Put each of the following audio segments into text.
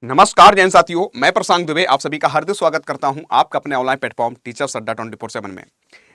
नमस्कार जैन साथियों, मैं प्रशांत दुबे आप सभी का हार्दिक स्वागत करता हूं आपका अपने ऑनलाइन प्लेटफॉर्म टीचर्स अड्डा 24/7 में।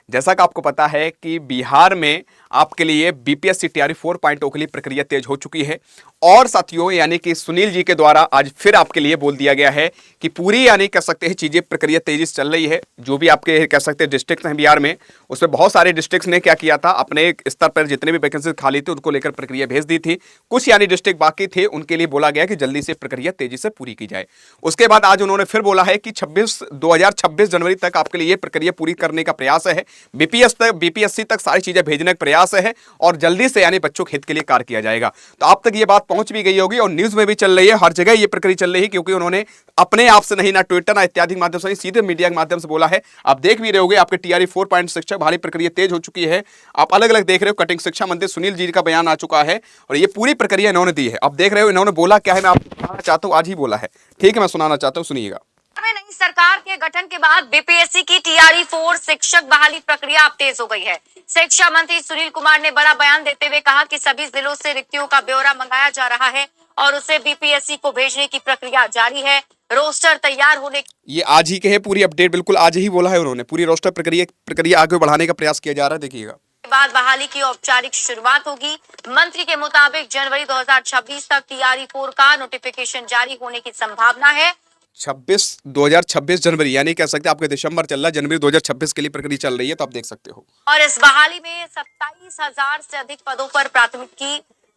जैसा कि आपको पता है कि बिहार में आपके लिए बीपीएससी तैयारी 4.0 के लिए प्रक्रिया तेज हो चुकी है और साथियों यानी कि सुनील जी के द्वारा आज फिर आपके लिए बोल दिया गया है कि पूरी यानी कह सकते हैं चीजें प्रक्रिया तेजी से चल रही है। जो भी आपके कह सकते हैं डिस्ट्रिक्ट हैं बिहार में, उसमें बहुत सारे डिस्ट्रिक्ट ने क्या किया था, अपने स्तर पर जितने भी वैकेंसी खाली थी उनको लेकर प्रक्रिया भेज दी थी। कुछ यानी डिस्ट्रिक्ट बाकी थे, उनके लिए बोला गया कि जल्दी से प्रक्रिया तेजी से पूरी की जाए। उसके बाद आज उन्होंने फिर बोला है कि 2026 जनवरी तक आपके लिए प्रक्रिया पूरी करने का प्रयास है। बीपीएससी तक सारी चीजें भेजने का प्रयास है और जल्दी से यानी बच्चों के हित के लिए कार्य किया जाएगा। तो आप तक ये बात पहुंच भी गई होगी और न्यूज में भी चल रही है, हर जगह ये प्रक्रिया चल रही है, क्योंकि उन्होंने अपने आप से नहीं, ना ट्विटर ना इत्यादि माध्यम से, सीधे मीडिया के माध्यम से बोला है। आप देख भी रहे होगे आपके टीआरई 4 शिक्षक बहाली प्रक्रिया तेज हो चुकी है। आप अलग अलग देख रहे हो, कटिंग शिक्षा मंत्री सुनील जी का बयान आ चुका है और ये पूरी प्रक्रिया इन्होंने दी है। आप देख रहे हो इन्होंने बोला क्या है, मैं आपको सुनाना चाहता हूं, आज ही बोला है। ठीक है, मैं सुनाना चाहता हूं, सुनिएगा। नई सरकार के गठन के बाद बीपीएससी की टीआरई 4 शिक्षक बहाली प्रक्रिया अब तेज हो गई है। शिक्षा मंत्री सुनील कुमार ने बड़ा बयान देते हुए कहा कि सभी जिलों से रिक्तियों का ब्यौरा मंगाया जा रहा है और उसे बीपीएससी को भेजने की प्रक्रिया जारी है। रोस्टर तैयार होने ये आज ही के है, पूरी अपडेट बिल्कुल आज ही बोला है उन्होंने। पूरी रोस्टर प्रक्रिया आगे बढ़ाने का प्रयास किया जा रहा है, देखिएगा। बाद बहाली की औपचारिक शुरुआत होगी। मंत्री के मुताबिक जनवरी 2026 तक टीआरई 4 का नोटिफिकेशन जारी होने की संभावना है। 2026 जनवरी यानी कह सकते हैं आपके दिसंबर चल रहा है, जनवरी 2026 के लिए प्रक्रिया चल रही है, तो आप देख सकते हो। और इस बहाली में 27,000 से अधिक पदों पर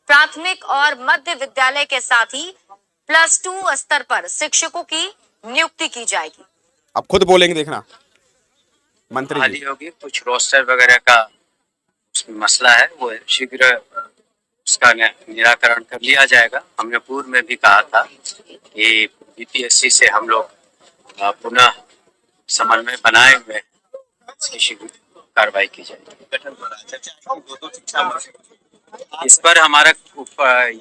प्राथमिक और मध्य विद्यालय के साथ ही +2 स्तर पर शिक्षकों की नियुक्ति की जाएगी। आप खुद बोलेंगे, देखना मंत्री बहाली होगी। कुछ रोस्टर वगैरह का मसला है, वो शीघ्र उसका निराकरण कर लिया जाएगा। हमने पूर्व में भी कहा था कि बीपीएससी से हम लोग पुनः समन्वय बनाए हुए शीघ्र कार्रवाई की जाएगी। इस पर हमारा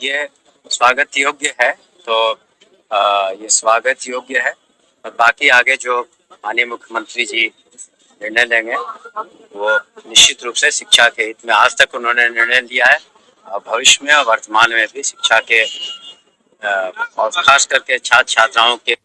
ये स्वागत योग्य है, तो ये स्वागत योग्य है और बाकी आगे जो माननीय मुख्यमंत्री जी निर्णय लेंगे वो निश्चित रूप से शिक्षा के हित में, आज तक उन्होंने निर्णय लिया है और भविष्य में और वर्तमान में भी शिक्षा के और खास करके छात्र छात्राओं के,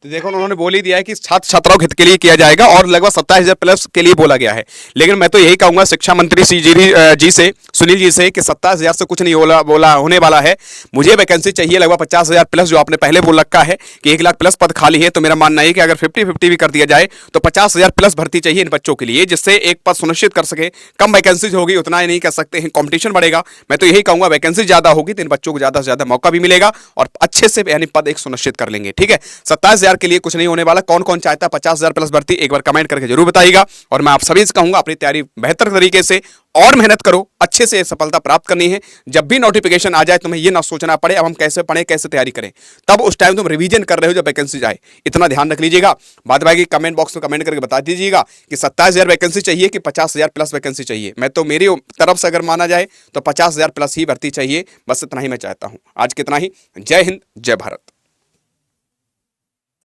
तो देखो उन्होंने बोल ही दिया है कि छात्र छात्राओं के हित के लिए किया जाएगा और लगभग 27,000 प्लस के लिए बोला गया है। लेकिन मैं तो यही कहूंगा शिक्षा मंत्री जी से, सुनील जी से, कि 27,000 से कुछ नहीं बोला होने वाला है। मुझे वैकेंसी चाहिए लगभग 50,000 प्लस, जो आपने पहले बोल रखा है कि 1 लाख प्लस पद खाली है। तो मेरा मानना है कि अगर 50-50 भी कर दिया जाए तो 50,000 प्लस भर्ती चाहिए इन बच्चों के लिए, जिससे एक पद सुनिश्चित कर सके। कम वैकेंसीज होगी उतना ही नहीं कर सकते हैं, कॉम्पिटिशन बढ़ेगा। मैं तो यही कहूंगा वैकेंसी ज्यादा होगी तो इन बच्चों को ज्यादा से ज्यादा मौका भी मिलेगा और अच्छे से यानी पद एक सुनिश्चित कर लेंगे। ठीक है, 27,000 के लिए कुछ नहीं होने वाला। कौन कौन चाहता है 50,000 प्लस भर्ती, एक बार कमेंट करके जरूर बताइएगा। और मैं आप सभी से कहूंगा अपनी तैयारी बेहतर तरीके से और मेहनत करो, अच्छे से सफलता प्राप्त करनी है। जब भी नोटिफिकेशन आ जाए तुम्हें ये ना सोचना पड़े अब हम कैसे पढ़ें, कैसे तैयारी करें, तब उस टाइम तुम रिवीजन कर रहे हो जब वैकेंसी जाए, इतना ध्यान रख लीजिएगा। बाद बाकी कमेंट बॉक्स में कमेंट करके बता दीजिएगा कि 27,000 वैकेंसी चाहिए कि 50,000 प्लस वैकेंसी चाहिए। मैं तो मेरी तरफ से अगर माना जाए तो 50,000 प्लस ही भर्ती चाहिए, बस इतना ही मैं चाहता हूं। आज कितना ही। जय हिंद, जय भारत।